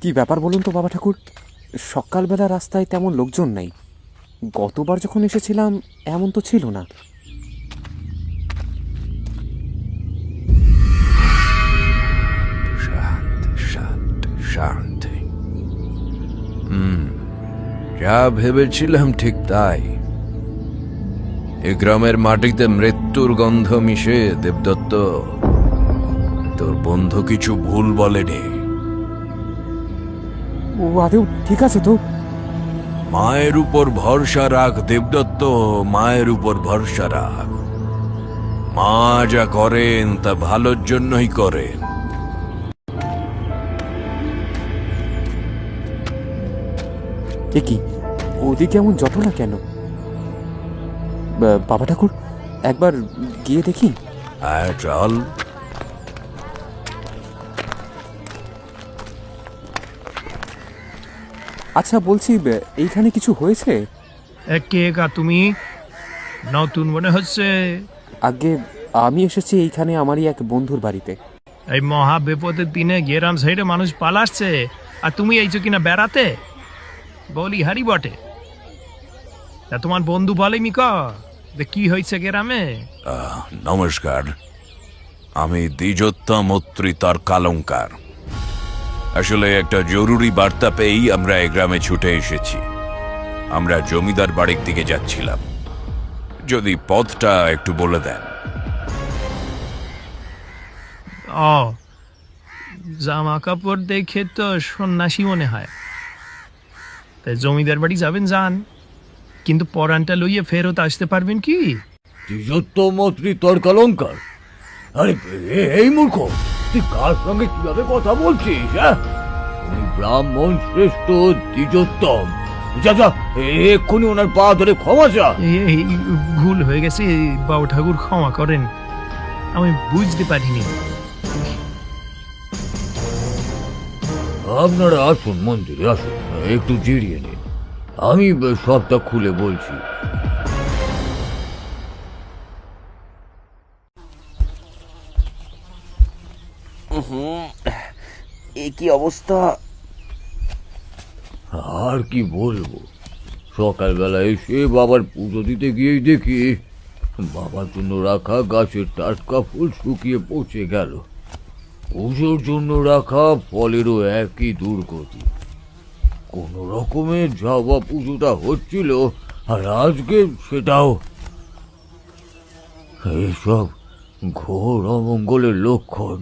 কি ব্যাপার বলুন তো বাবা ঠাকুর? সকালবেলা রাস্তায় তেমন লোকজন নাই। গতবার যখন এসেছিলাম এমন তো ছিল না। শান্তি শান্তি শান্তি। যা ভেবেছিলাম ঠিক তাই। এ গ্রামের মাটিতে মৃত্যুর গন্ধ মিশে। দেবদত্ত, তোর বন্ধু কিছু ভুল বলেনি। ও আদেও ঠিক আছে তো? মায়ের উপর ভরসা রাখ দেবদত্ত, মায়ের উপর ভরসা রাখ। মা যা করেন তা ভালোর জন্যই করেন। এ কি, ওদিকে এমন জটলা কেন? বাবা ঠাকুর, একবার গিয়ে দেখি। হ্যাঁ, চল। আচ্ছা বলছি, এইখানে কিছু হয়েছে? কে গা তুমি? নতুন মনে হচ্ছে। আগে আমি এসেছি এইখানে আমারই এক বন্ধুর বাড়িতে। এই মহা বিপদের দিনে গ্রাম সাইডে মানুষ পালাচ্ছে, আর তুমি এইছো কিনা বেড়াতে? বলি হারি বটে। তা তোমার বন্ধু বলেনি কি হয়েছে গ্রামে? নমস্কার, আমি দ্বিজোত্তম মৈত্রী তার কালঙ্কার। আসলে একটা জরুরি বার্তা পেয়েই আমরা এই গ্রামে ছুটে এসেছি। আমরা জমিদার বাড়ির দিকে যাচ্ছিলাম। যদি পথটা একটু বলে দেন। ও, জামা কাপড় দেখে তো সন্ন্যাসী মনে হয়। তাই জমিদার বাড়ি যাবেন যান, কিন্তু পরানটা লইয়ে ফেরত আসতে পারবেন কি? দ্বিজোত্তম মৈত্রী তোর কলঙ্কার? আরে এই মূর্খ, তুই কার সঙ্গে কিভাবে কথা বলছিস? হ্যাঁ, উনি ব্রাহ্মণ শ্রেষ্ঠ দ্বিজোত্তম। যা যা, এক্ষুনি ওনার পা ধরে ক্ষমা চা। এই ভুল হয়ে গেছে বাবু ঠাকুর, ক্ষমা করেন, আমি বুঝতে পারিনি। আপনারা আসুন, মন্দিরে আসুন, একটু জিরিয়ে নিন, আমি সবটা খুলে বলছি। এ কি অবস্থা! আর কি বলবো, সকালবেলা এসে বাবার পুজো দিতে গিয়েই দেখি বাবার জন্য রাখা গাছের টাটকা ফুল শুকিয়ে পচে গেল। পুজোর জন্য রাখা ফলেরও একই দুর্গতি। কোন রকমে যাওয়া পুজোটা হচ্ছিল, আর আজকে সেটাও। এইসব ঘোর অমঙ্গলের লক্ষণ।